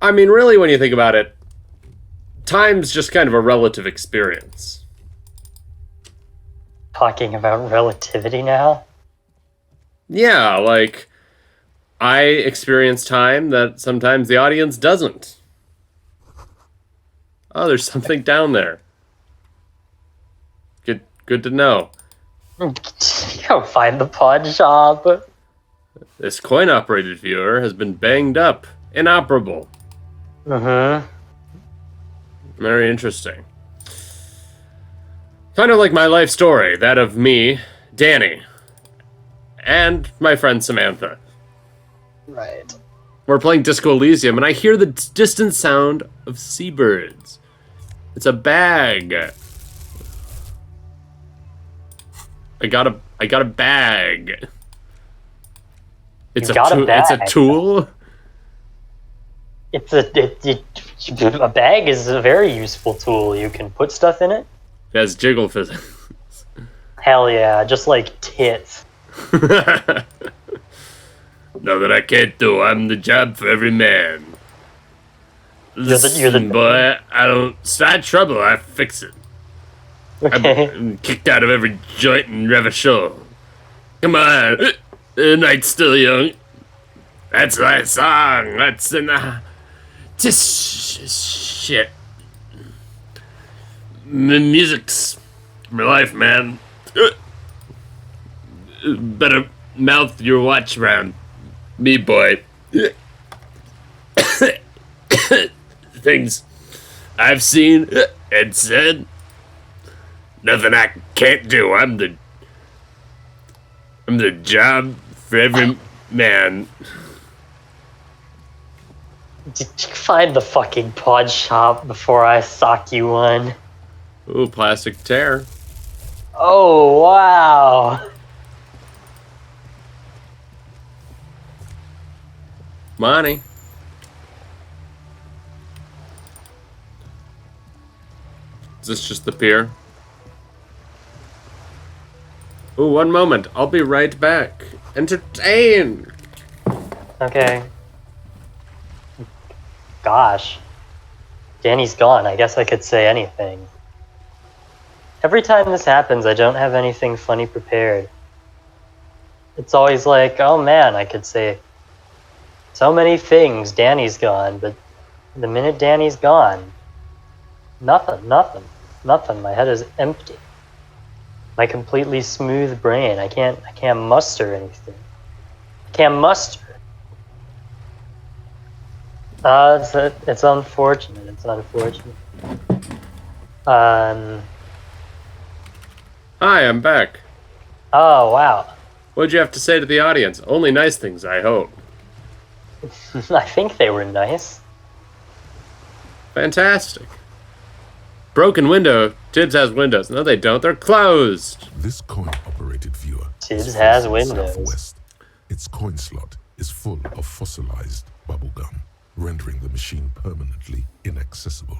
I mean, really, when you think about it, time's just kind of a relative experience. Talking about relativity now? Yeah, like, I experience time that sometimes the audience doesn't. Oh, there's something down there. Good to know. Go find the pawn shop. This coin-operated viewer has been banged up. Inoperable. Mm-hmm. Very interesting. Kind of like my life story, that of me, Danny, and my friend Samantha. Right. We're playing Disco Elysium, and I hear the distant sound of seabirds. It's a bag. I got a bag. It's It's a tool. A bag is a very useful tool. You can put stuff in it. It has jiggle physics. Hell yeah, just like tits. Nothing I can't do. I'm the job for every man. You're the boy. I don't start trouble. I fix it. Okay. I'm kicked out of every joint and never show. Come on, the night's still young. That's my song. That's in the just shit. The music's my life, man. Better mouth your watch around me, boy. Things I've seen and said. Nothing I can't do. I'm the job for every man. Did you find the fucking pawn shop before I sock you one? Ooh, plastic tear. Oh, wow. Money. Is this just the pier? Ooh, one moment. I'll be right back. Entertain! Okay. Gosh. Danny's gone. I guess I could say anything. Every time this happens, I don't have anything funny prepared. It's always like, oh man, I could say so many things. Danny's gone, but the minute Danny's gone, nothing. My head is empty. My completely smooth brain. I can't muster anything. I can't muster. It's unfortunate. It's unfortunate. Hi, I'm back. Oh, wow. What'd you have to say to the audience? Only nice things, I hope. I think they were nice. Fantastic. Broken window. Tibbs has windows. No, they don't. They're closed. This coin-operated viewer Tibbs has windows. Southwest. Its coin slot is full of fossilized bubblegum, rendering the machine permanently inaccessible.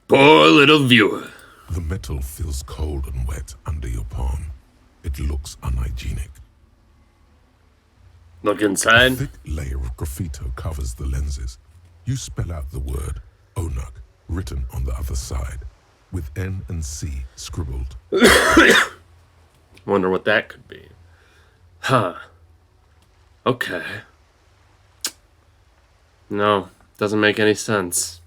Poor little viewer. The metal feels cold and wet under your palm. It looks unhygienic. Look A inside. thick layer of graffito covers the lenses. You spell out the word Onuk written on the other side, with N and C scribbled. Wonder what that could be. Huh. Okay. No, doesn't make any sense.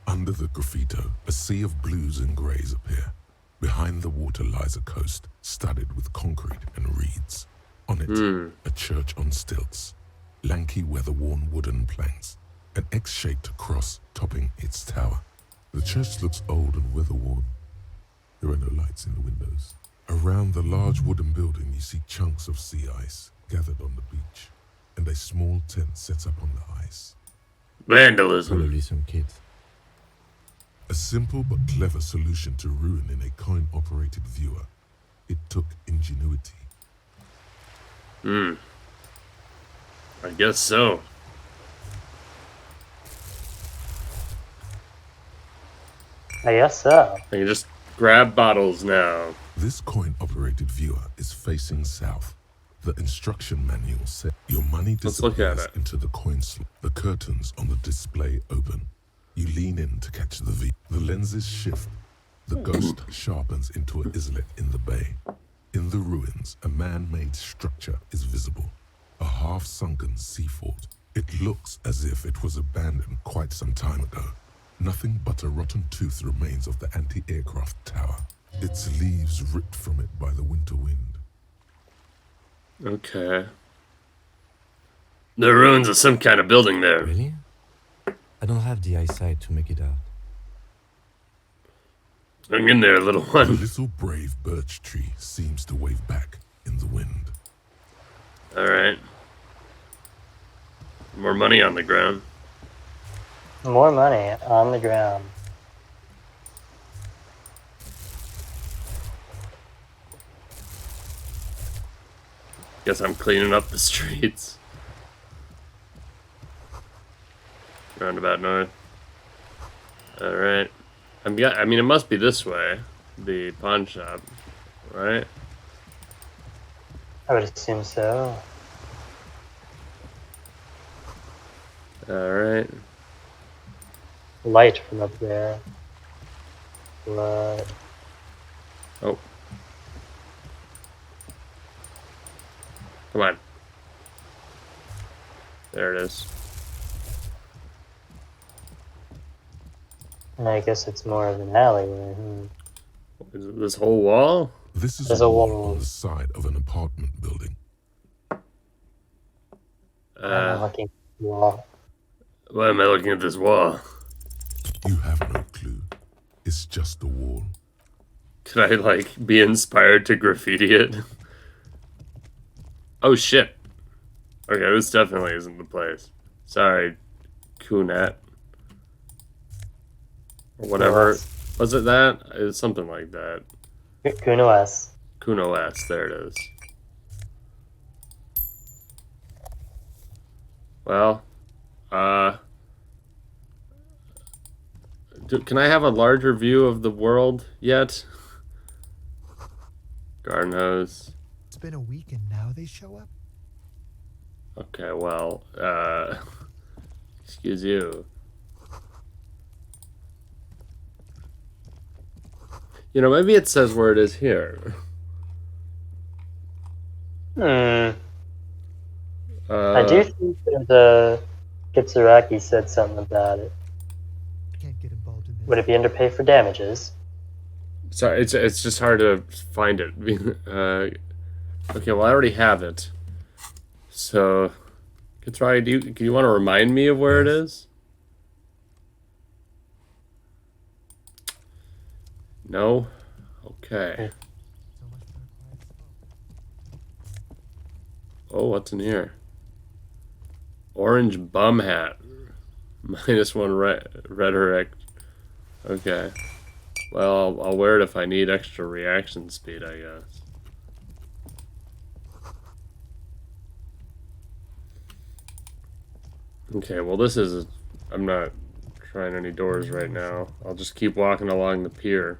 Under the graffito, a sea of blues and greys appear. Behind the water lies a coast studded with concrete and reeds. On it, a church on stilts, lanky weather-worn wooden planks, an X-shaped cross topping its tower. The church looks old and weather-worn. There are no lights in the windows. Around the large wooden building, you see chunks of sea ice gathered on the beach, and a small tent set up on the ice. Vandalism. Probably some kids. A simple but clever solution to ruin in a coin-operated viewer. It took ingenuity. I guess so. I guess so. I can just grab bottles now. This coin-operated viewer is facing south. The instruction manual said your money Let's look at disappears it. into the coin slot. The curtains on the display open. You lean in to catch the V. The lenses shift. The ghost sharpens into an islet in the bay. In the ruins, a man-made structure is visible. A half-sunken sea fort. It looks as if it was abandoned quite some time ago. Nothing but a rotten tooth remains of the anti-aircraft tower. Its leaves ripped from it by the winter wind. Okay. The ruins of some kind of building there. Really? I don't have the eyesight to make it out. Hang in there, little A one. little brave birch tree seems to wave back in the wind. Alright. More money on the ground. More money on the ground. Guess I'm cleaning up the streets. Roundabout north. Alright. I mean, it must be this way. The pawn shop. Right? I would assume so. Alright. Light from up there. Blood. Oh. Come on. There it is. And I guess it's more of an alleyway. Is it this whole wall? This is There's a a wall wall. on the side of an apartment building. I'm looking at the wall. Why am I looking at this wall? You have no clue. It's just a wall. Could I, like, be inspired to graffiti it? Oh, shit. Okay, this definitely isn't the place. Sorry, Kunat. Or whatever. Kuno-S. Was it that? It's something like that. Kuno-S. Kuno S, there it is. Well, can I have a larger view of the world yet? Garden hose. It's been a week and now they show up? Okay, well, excuse you. You know, maybe it says where it is here. I do think that Kitsuraki said something about it. Can't get involved in this. Would it be underpay for damages? Sorry, it's just hard to find it. Okay, well, I already have it. So, Kitsuraki, do you want to remind me of where it is? No? Okay. So much for a quiet smoke. Oh, what's in here? Orange bum hat. -1 rhetoric. Okay. Well, I'll wear it if I need extra reaction speed, I guess. Okay, well this is... I'm not trying any doors right now. I'll just keep walking along the pier.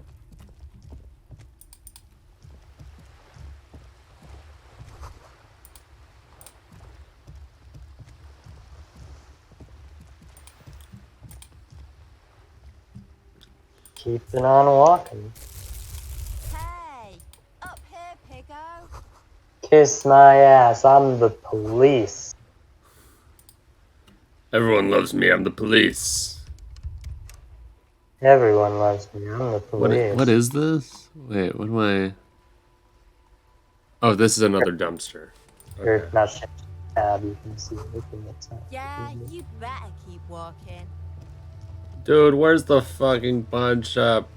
Keeping on walking. Hey, up here, Piggo. Kiss my ass, I'm the police. Everyone loves me, I'm the police. Everyone loves me, I'm the police. What is this? Wait, what am I... Oh, this is another dumpster. Or Okay. not shift tab, you can see everything that's not. Yeah, you better keep walking. Dude, where's the fucking pawn shop?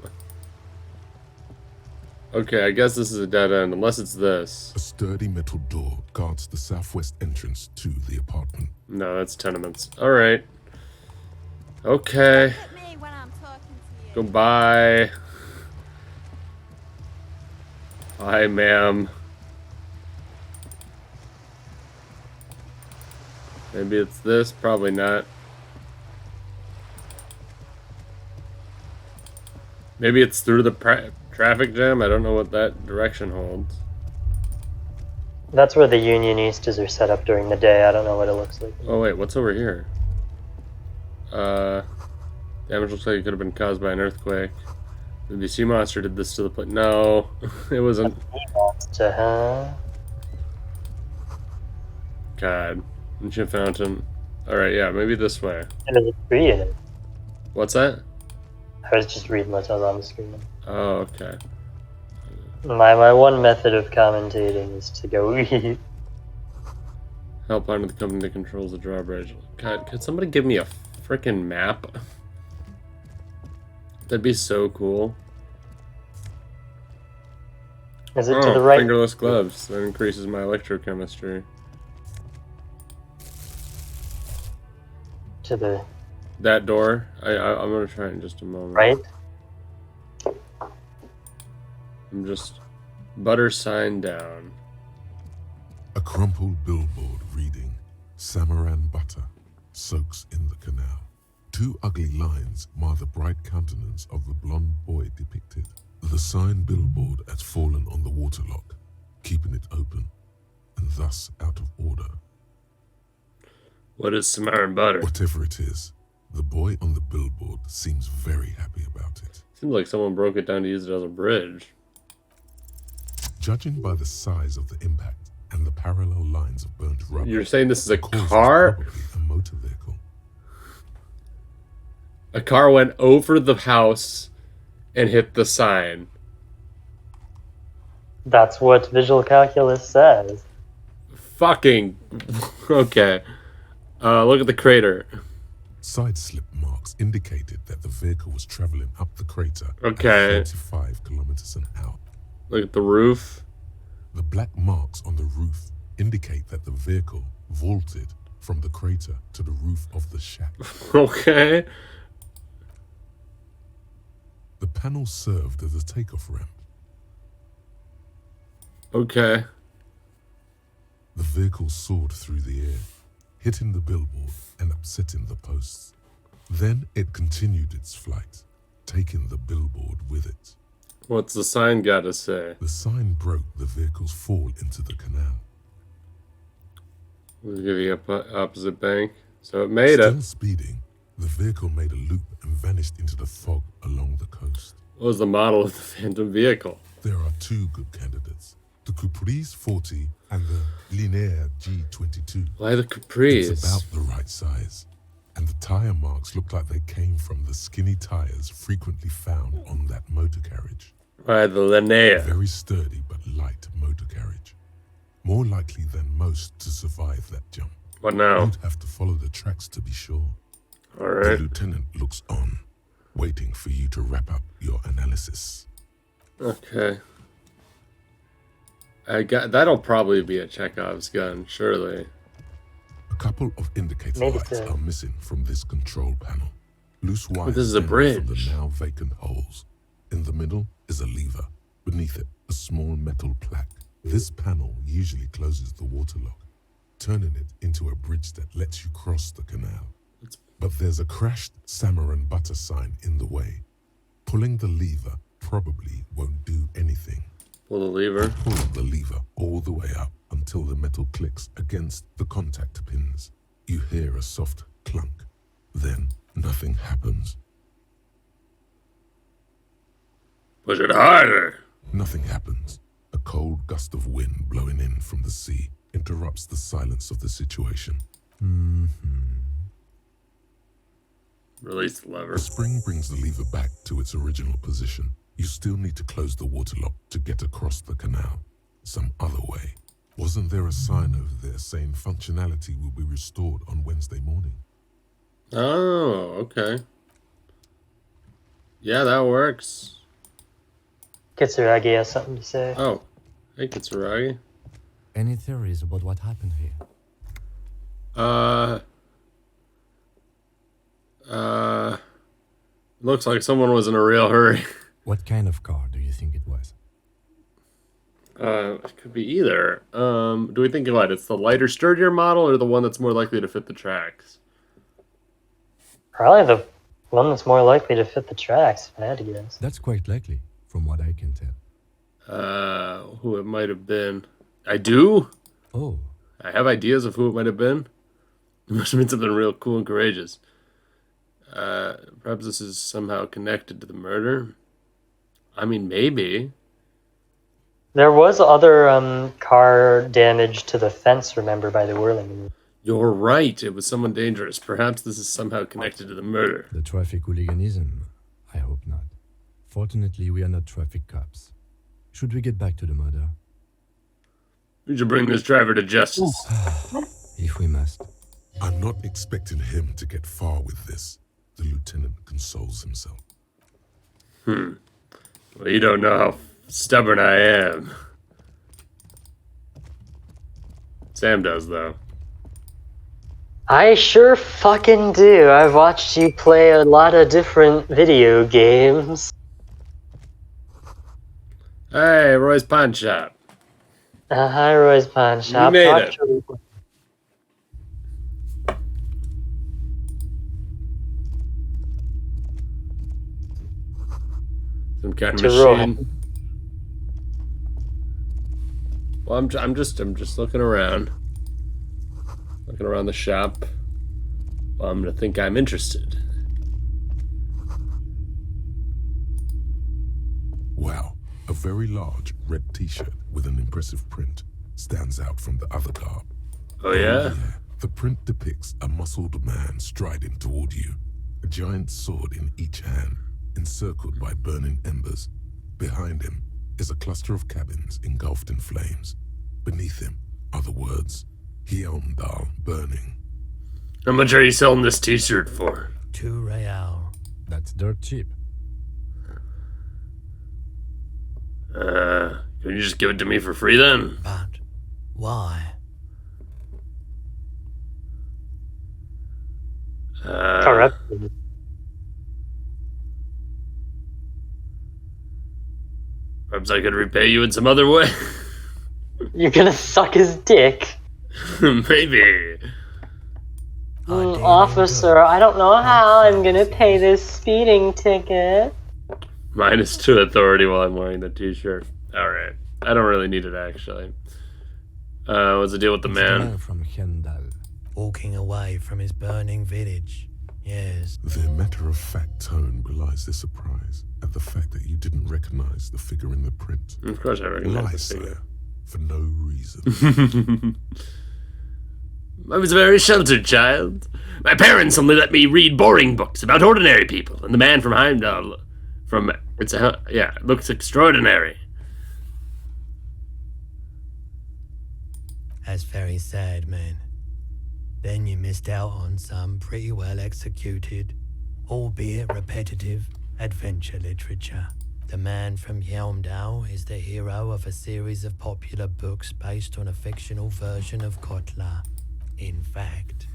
Okay, I guess this is a dead end, unless it's this. A sturdy metal door guards the southwest entrance to the apartment. No, that's tenements. Alright. Okay. Look at me when I'm talking to you. Goodbye. Hi, ma'am. Maybe it's this, probably not. Maybe it's through the traffic jam. I don't know what that direction holds. That's where the Unionistas are set up during the day. I don't know what it looks like. Oh wait, what's over here? Damage looks like it could have been caused by an earthquake. The sea monster did this to the place. No, it wasn't. Huh? God. Ancient fountain. Alright, yeah, maybe this way. And there's a tree in it. What's that? I was just reading what I was on the screen. Oh, okay. My one method of commentating is to go eat. Help under the company that controls the drawbridge. God, could somebody give me a freaking map? That'd be so cool. Is it to the right? Fingerless gloves. That increases my electrochemistry. To the That door? I'm gonna try it in just a moment. right? I'm just... Butter sign down. A crumpled billboard reading, Samaran butter soaks in the canal. Two ugly lines mar the bright countenance of the blonde boy depicted. The sign billboard has fallen on the waterlock, keeping it open, and thus out of order. What is Samaritan butter? Whatever it is, the boy on the billboard seems very happy about it. Seems like someone broke it down to use it as a bridge. Judging by the size of the impact and the parallel lines of burnt rubber, You're saying this is a the cause was car? probably a motor vehicle. A car went over the house and hit the sign. That's what visual calculus says. Fucking... Okay. Look at the crater. Side slip marks indicated that the vehicle was traveling up the crater Okay. at 45 kilometers an hour. Look at the roof. The black marks on the roof indicate that the vehicle vaulted from the crater to the roof of the shack. Okay. The panel served as a takeoff ramp. Okay. The vehicle soared through the air, hitting the billboard and upsetting the posts. Then it continued its flight, taking the billboard with it. What's the sign gotta say? The sign broke the vehicle's fall into the canal. We'll give you a opposite bank. So it made Still it. speeding, the vehicle made a loop and vanished into the fog along the coast. What was the model of the phantom vehicle? There are two good candidates, the Caprice 40 and the Linear G22. Why the Caprice? It's about the right size, and the tire marks look like they came from the skinny tires frequently found on that motor carriage. Why the Linnea? Very sturdy but light motor carriage. More likely than most to survive that jump. What now? You'd have to follow the tracks to be sure. The Alright. lieutenant looks on, waiting for you to wrap up your analysis. Okay. That'll probably be a Chekhov's gun, surely. A couple of indicator Maybe lights so. are missing from this control panel. Loose wires this is a hang from bridge. the now vacant holes. In the middle is a lever. Beneath it, a small metal plaque. This panel usually closes the waterlock, turning it into a bridge that lets you cross the canal. But there's a crashed Samaran butter sign in the way. Pulling the lever probably won't do anything. Pull the lever. Pull the lever all the way up until the metal clicks against the contact pins. You hear a soft clunk. Then nothing happens. Push it harder. Nothing happens. A cold gust of wind blowing in from the sea interrupts the silence of the situation. Release the lever. The spring brings the lever back to its original position. You still need to close the waterlock to get across the canal. Some other way. Wasn't there a sign over there saying functionality will be restored on Wednesday morning? Oh, okay. Yeah, that works. Kitsuragi has something to say. Oh, hey, Kitsuragi. Any theories about what happened here? Looks like someone was in a real hurry. What kind of car do you think it was? It could be either. Do we think what? It's the lighter, sturdier model, or the one that's more likely to fit the tracks? Probably the one that's more likely to fit the tracks, if I had to guess. That's quite likely, from what I can tell. Who it might have been. I do? Oh, I have ideas of who it might have been. It must have been something real cool and courageous. Perhaps this is somehow connected to the murder. I mean, maybe. There was other car damage to the fence, remember, by the whirling. You're right. It was someone dangerous. Perhaps this is somehow connected to the murder. the traffic hooliganism? I hope not. Fortunately, we are not traffic cops. Should we get back to the murder? We should bring this driver to justice. If we must. I'm not expecting him to get far with this, the lieutenant consoles himself. Well, you don't know how stubborn I am. Sam does, though. I sure fucking do. I've watched you play a lot of different video games. Hey, Roy's Pawn Shop. Hi, Roy's Pawn Shop. made Talk it. to- Some kind of To roll. machine. Well, I'm just looking around. Looking around the shop. Well, I'm gonna think I'm interested. Wow, a very large red t-shirt with an impressive print stands out from the other garb. Oh yeah? The print depicts a muscled man striding toward you, a giant sword in each hand, encircled by burning embers. Behind him is a cluster of cabins engulfed in flames. Beneath him are the words, Hjelmdal burning. How much are you selling this t-shirt for? 2 real. That's dirt cheap. Can you just give it to me for free then? But why? Correct. Perhaps I could repay you in some other way? You're gonna suck his dick. Maybe. Officer, I don't know how I'm gonna pay this speeding ticket. -2 authority while I'm wearing the t-shirt. Alright. I don't really need it, actually. What's the deal with the It's the man? from Hendal. Walking away from his burning village. Yes. Their matter-of-fact tone belies their surprise at the fact that you didn't recognize the figure in the print. Of course I Lie, recognize the figure. sir, for no reason. I was a very sheltered child. My parents only let me read boring books about ordinary people, and the man from Heimdall, looks extraordinary. That's very sad, man. Then you missed out on some pretty well executed, albeit repetitive, adventure literature. The man from Hjelmdal is the hero of a series of popular books based on a fictional version of Kotla. In fact,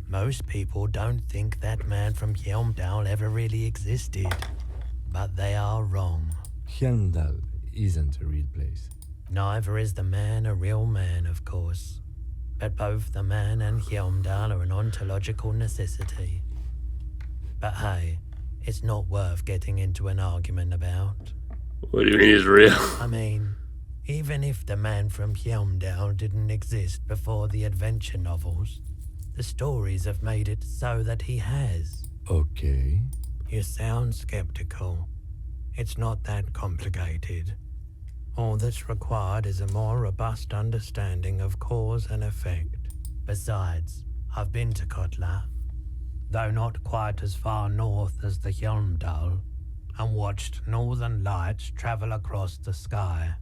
most people don't think that man from Hjelmdal ever really existed. But they are wrong. Hendal isn't a real place. Neither is the man a real man, of course. But both the man and Hjelmdal are an ontological necessity. But hey, it's not worth getting into an argument about. What do you mean he's real? I mean, even if the man from Hjelmdal didn't exist before the adventure novels, the stories have made it so that he has. Okay. You sound skeptical. It's not that complicated. All that's required is a more robust understanding of cause and effect. Besides, I've been to Kotla, though not quite as far north as the Hjelmdal, and watched northern lights travel across the sky.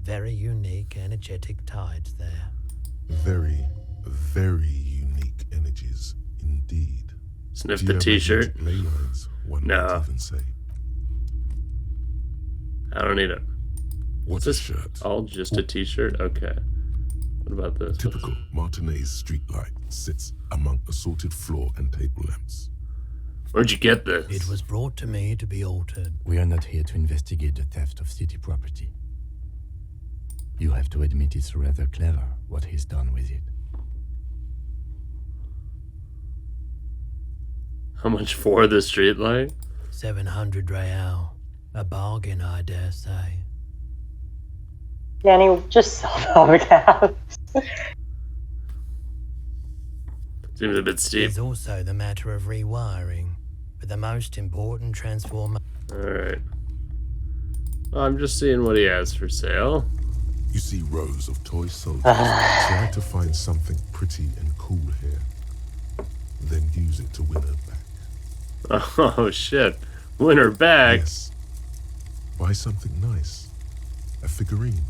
Very unique, energetic tides there. Very, very unique energies indeed. Sniff Do the you have t-shirt. magic ley lines, one No. might even say. I don't need it. What's this? a shirt? All just a t-shirt? Okay. What about this? Typical Martinez streetlight sits among assorted floor and table lamps. Where'd you get this? It was brought to me to be altered. We are not here to investigate the theft of city property. You have to admit it's rather clever what he's done with it. How much for the streetlight? 700 real. A bargain, I dare say. Danny, just sell the hubcaps. Seems a bit steep. There's also the matter of rewiring, but the most important transformer. Alright. Well, I'm just seeing what he has for sale. You see rows of toy soldiers try to find something pretty and cool here, then use it to win her back. Oh shit. Winner back. Yes. Buy something nice. A figurine.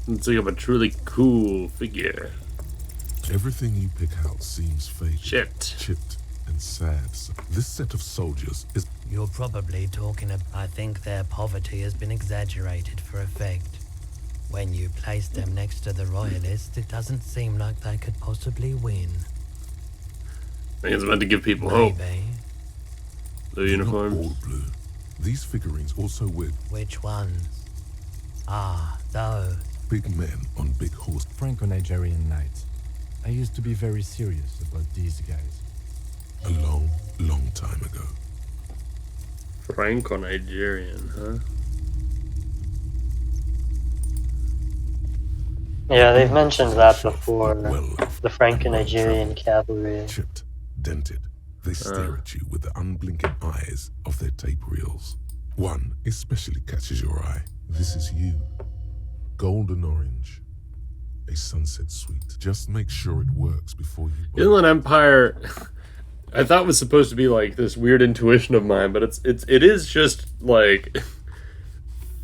Let's look up a truly cool figure. Everything you pick out seems faded, Shit. chipped, and sad. So this set of soldiers is You're probably talking about. I think their poverty has been exaggerated for effect. When you place them next to the royalists, it doesn't seem like they could possibly win. I think it's meant to give people hope. Maybe. The not uniforms. all blue. These figurines also wear Which ones? Ah, those. big men on big horse. Franco-Nigerian knights. I used to be very serious about these guys. A long, long time ago. Franco-Nigerian, huh? Yeah, they've mentioned that Shelf, before. well loved The and Franco-Nigerian well-traveled. cavalry. Chipped, dented. They stare at you with the unblinking eyes of their tape reels. One especially catches your eye. This is you. Golden orange. A sunset suite. Just make sure it works before you buy. Inland Empire, I thought was supposed to be like this weird intuition of mine, but it is just like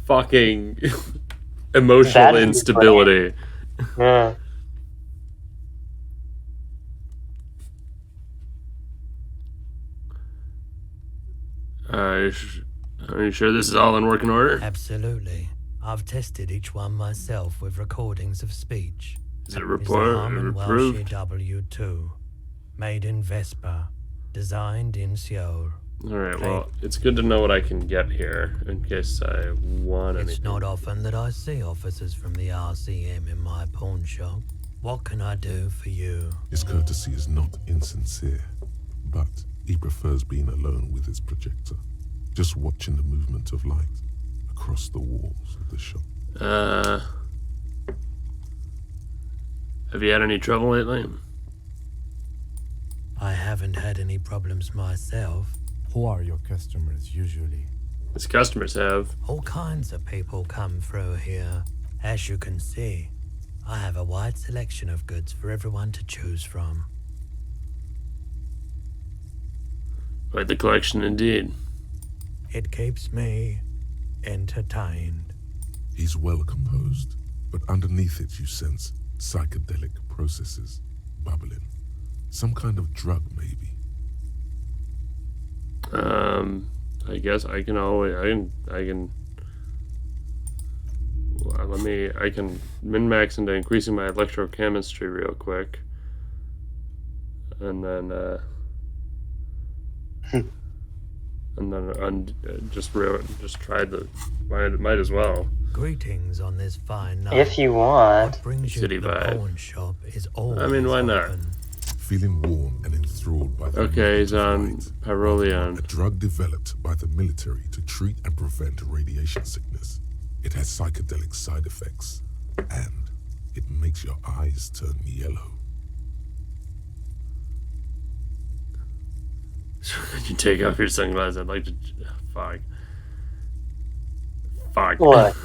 fucking emotional That is instability. Yeah. Are you sure this is all in working order? Absolutely. I've tested each one myself with recordings of speech. Is it It's the Harman Welsh approved? W2. Made in Vespa. Designed in Seoul. Alright, well, it's good to know what I can get here in case I want It's anything. not often that I see officers from the RCM in my pawn shop. What can I do for you? His courtesy is not insincere, but he prefers being alone with his projector, just watching the movement of light across the walls of the shop. Have you had any trouble lately? I haven't had any problems myself. Who are your customers usually? His customers have. All kinds of people come through here. As you can see, I have a wide selection of goods for everyone to choose from. Quite the collection indeed. It keeps me entertained. He's well composed, but underneath it you sense psychedelic processes bubbling. Some kind of drug, maybe. I guess I can always I can well, I can min-max into increasing my electrochemistry real quick, and then just try the might as well. Greetings on this fine night. If you want. What brings you City to the vibe. pawn shop is always I mean, why not? open. Feeling warm and enthralled by the Okay, he's movement of on light. Pyroleon. A drug developed by the military to treat and prevent radiation sickness. It has psychedelic side effects, and it makes your eyes turn yellow. Could you take off your sunglasses? I'd like to. Fuck. Fuck. Look,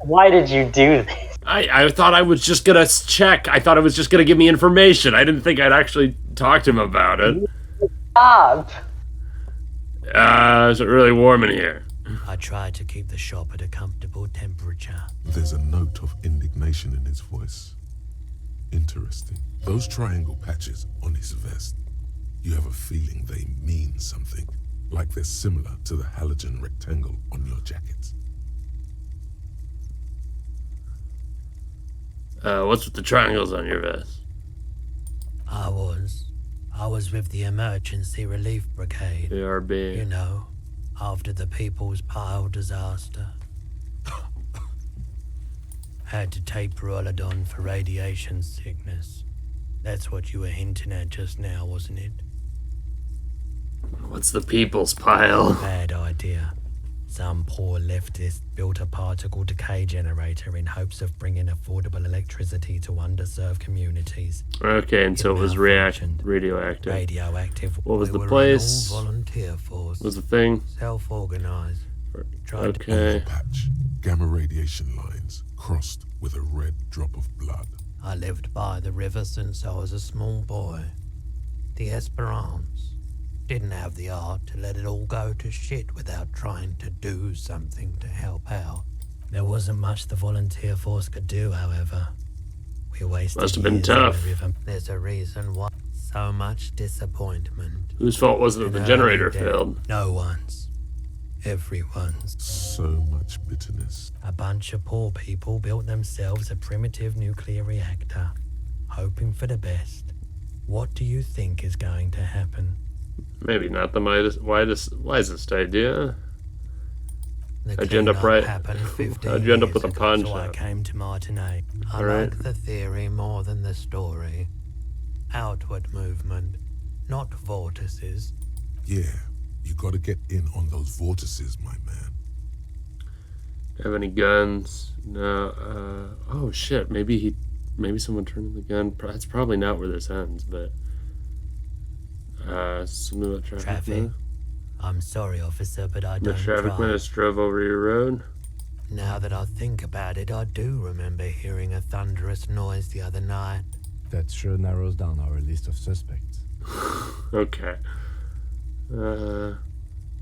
why did you do this? I thought I was just gonna check. I thought it was just gonna give me information. I didn't think I'd actually talk to him about it. Stop! Is it really warm in here? I try to keep the shop at a comfortable temperature. There's a note of indignation in his voice. Interesting. Those triangle patches on his vest, you have a feeling they mean something, like they're similar to the halogen rectangle on your jacket. What's with the triangles on your vest? I was with the Emergency Relief Brigade. You ARB. know, after the People's Pile disaster. Had to take Perolidon for radiation sickness. That's what you were hinting at just now, wasn't it? What's the people's pile? Bad idea. Some poor leftist built a particle decay generator in hopes of bringing affordable electricity to underserved communities. Okay, and so it was malfunctioned. radioactive. Radioactive. What was We the were place? An all-volunteer force. What was the thing? Self-organized. Tried to Okay. Patch. Gamma radiation lines crossed with a red drop of blood. I lived by the river since I was a small boy. The Esperance didn't have the art to let it all go to shit without trying to do something to help out. There wasn't much the volunteer force could do, however. We wasted Must have been years in the tough. river. There's a reason why. So much disappointment. Whose fault was it that the generator failed? No one's. Everyone's. So much bitterness. A bunch of poor people built themselves a primitive nuclear reactor, hoping for the best. What do you think is going to happen? Maybe not the wisest idea. The How'd you end up cleanup right? happened 15 How'd you end up years with a ago, pawn so I shop? came to Martinez. I Alright. like the theory more than the story. Outward movement, not vortices. Yeah, you gotta get in on those vortices, my man. Have any guns? No. Oh shit. Maybe someone turned in the gun. That's probably not where this ends, but something about traffic. Traffic. I'm sorry, officer, but I The don't traffic drive. man just drove over your road. Now that I think about it, I do remember hearing a thunderous noise the other night. That sure narrows down our list of suspects. Okay.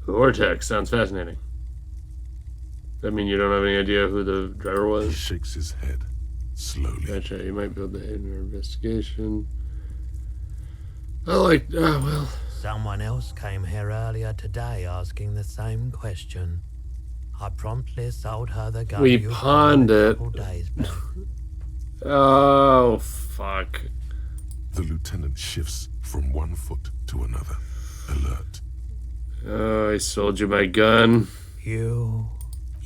Vortex sounds fascinating. Does that mean you don't have any idea who the driver He was? shakes his head slowly. Gotcha. You might be able to aid in our investigation. Well. Someone else came here earlier today asking the same question. I promptly sold her the gun. We you pawned found a it. couple days back. Oh, fuck. The lieutenant shifts from one foot to another, alert. Oh, I sold you my gun. You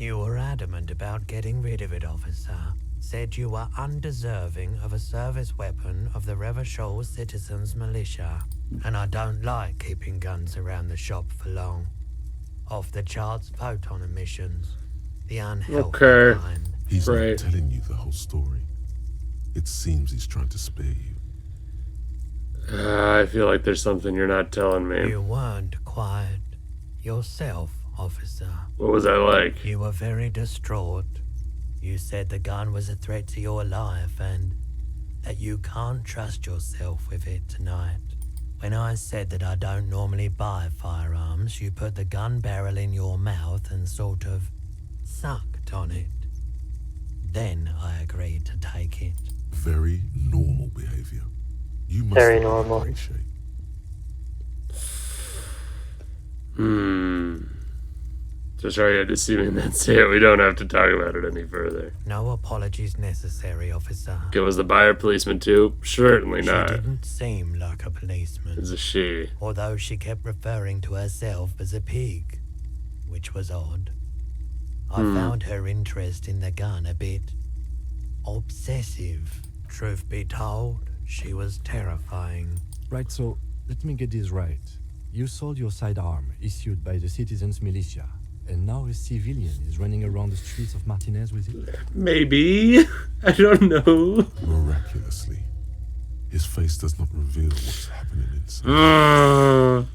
were adamant about getting rid of it, officer. Said you were undeserving of a service weapon of the Revachol Citizens Militia. And I don't like keeping guns around the shop for long. Off the charts photon emissions. The unhealthy Okay. kind. He's Right. not telling you the whole story. It seems he's trying to spare you. I feel like there's something you're not telling me. You weren't quiet yourself, officer. What was I like? You were very distraught. You said the gun was a threat to your life and that you can't trust yourself with it tonight. When I said that I don't normally buy firearms, you put the gun barrel in your mouth and sort of sucked on it. Then I agreed to take it. Very normal behavior. You must Very be in normal. great shape. So sorry I had to see me, that's it. We don't have to talk about it any further. No apologies necessary, officer. Okay, was the buyer policeman too? Certainly She not. didn't seem like a policeman. It's a she. Although she kept referring to herself as a pig, which was odd. I found her interest in the gun a bit obsessive. Truth be told, she was terrifying. Right, so let me get this right. You sold your sidearm issued by the Citizens Militia, and now a civilian is running around the streets of Martinez with it? Maybe. I don't know. Miraculously, his face does not reveal what's happening inside.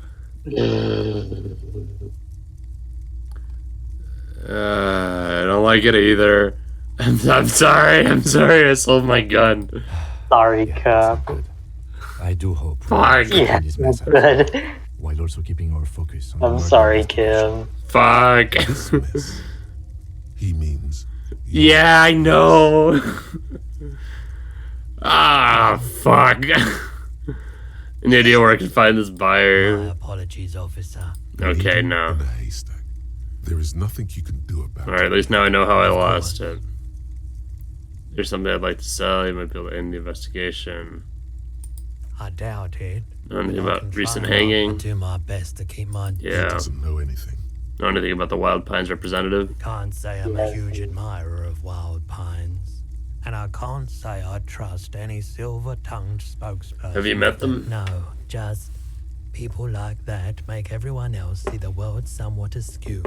I don't like it either. I'm sorry. I sold my gun. Sorry, Cap. Good. I do hope Fuck. we Yeah, understand this that's message, good. while also keeping our focus on the I'm murder sorry, investigation. Kim. Fuck. This mess, he means Yeah, I know. Fuck. An idea where I can find this My buyer. apologies, officer. Okay, in no. a haystack. There is nothing you can do about Alright, at it. least now I know how I Of lost course. it. There's something I'd like to sell. You might be able to end the investigation. I doubt it. Know anything but I about can recent try. hanging? I'll do my best to keep my... He Yeah. doesn't know anything. Know anything about the Wild Pines representative? Can't say I'm a huge admirer of wild pines. And I can't say I trust any silver-tongued spokesperson. Have you met them? No, just people like that make everyone else see the world somewhat askew.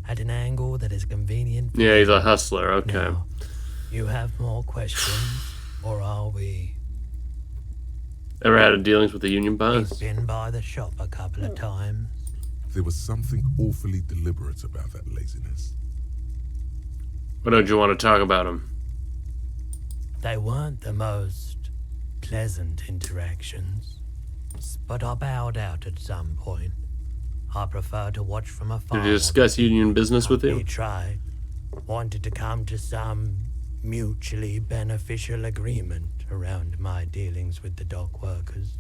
at an angle that is convenient for Yeah, he's you. a hustler. Okay. Now, you have more questions, or are we? Ever had dealings with the union He's boss? been by the shop a couple of times. There was something awfully deliberate about that laziness. Why don't you want to talk about him? They weren't the most pleasant interactions, but I bowed out at some point. I prefer to watch from afar. Did you discuss union business with He him? tried. Wanted to come to some mutually beneficial agreement around my dealings with the dock workers.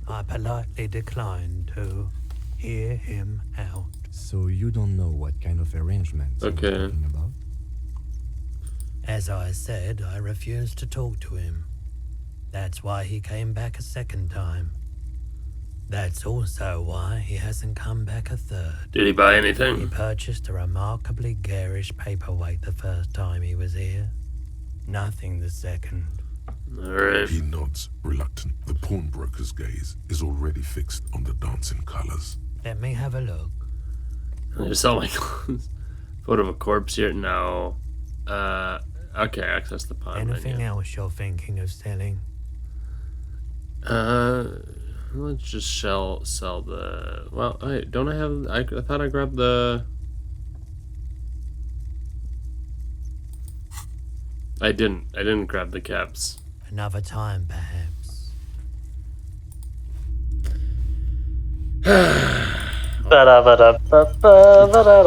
I politely declined to hear him out. So you don't know what kind of arrangements he was Okay. talking about? As I said, I refused to talk to him. That's why he came back a second time. That's also why he hasn't come back a third. Did he buy He anything? purchased a remarkably garish paperweight the first time he was here. Nothing the second. Alright. He nods, reluctant. The pawnbroker's gaze is already fixed on the dancing colors. Let me have a look. I just sell my clothes. Photo of a corpse here? No. Okay, access the pawn Anything menu. else you're thinking of selling? Let's just sell the... Well, wait, don't I have... I thought I grabbed the... I didn't grab the caps. Another time, perhaps.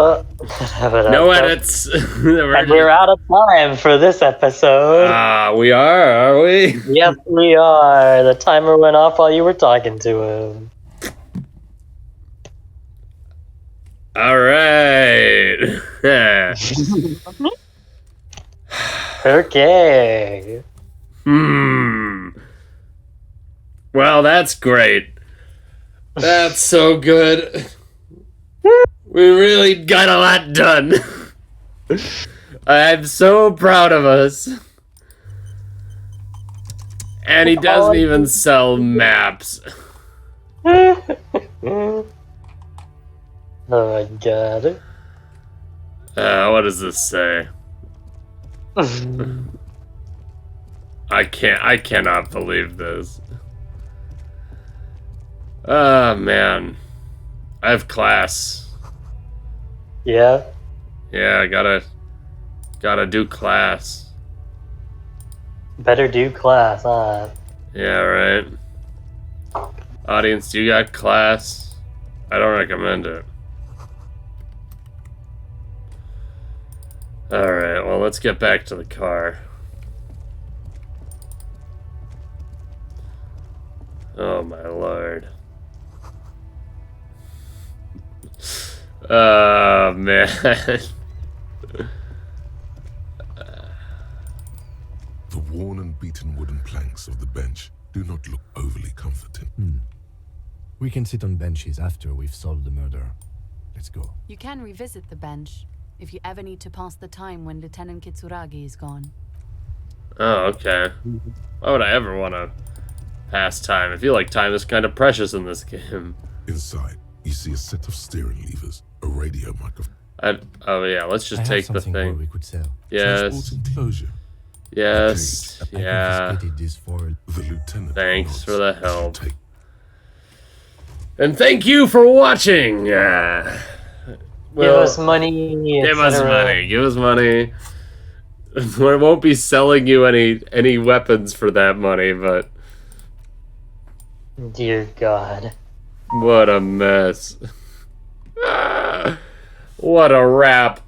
No edits. And we're out of time for this episode. We are we? Yep, we are. The timer went off while you were talking to him. All right. Okay. Well, that's great. That's so good. We really got a lot done. I'm so proud of us. And he doesn't even sell maps. Oh my god. What does this say? I cannot believe this. Oh man. I have class. Yeah. Yeah, I gotta do class. Better do class, huh? Yeah, right. Audience, you got class? I don't recommend it. Alright, well, let's get back to the car. Oh, my lord. Oh, man. The worn and beaten wooden planks of the bench do not look overly comforting. We can sit on benches after we've solved the murder. Let's go. You can revisit the bench if you ever need to pass the time when Lieutenant Kitsuragi is gone. Oh, okay. Why would I ever want to pass time? I feel like time is kind of precious in this game. Inside, you see a set of steering levers, a radio microphone, Oh, yeah, let's just I take have the something more thing. we could sell. Yes. transport enclosure. Yes. I Yeah. confiscated this for The lieutenant Thanks nods for the as you help. take And thank you for watching. Give Well, us money. give us etc. money. Give us money. We won't be selling you any weapons for that money, but Dear God. what a mess. What a wrap.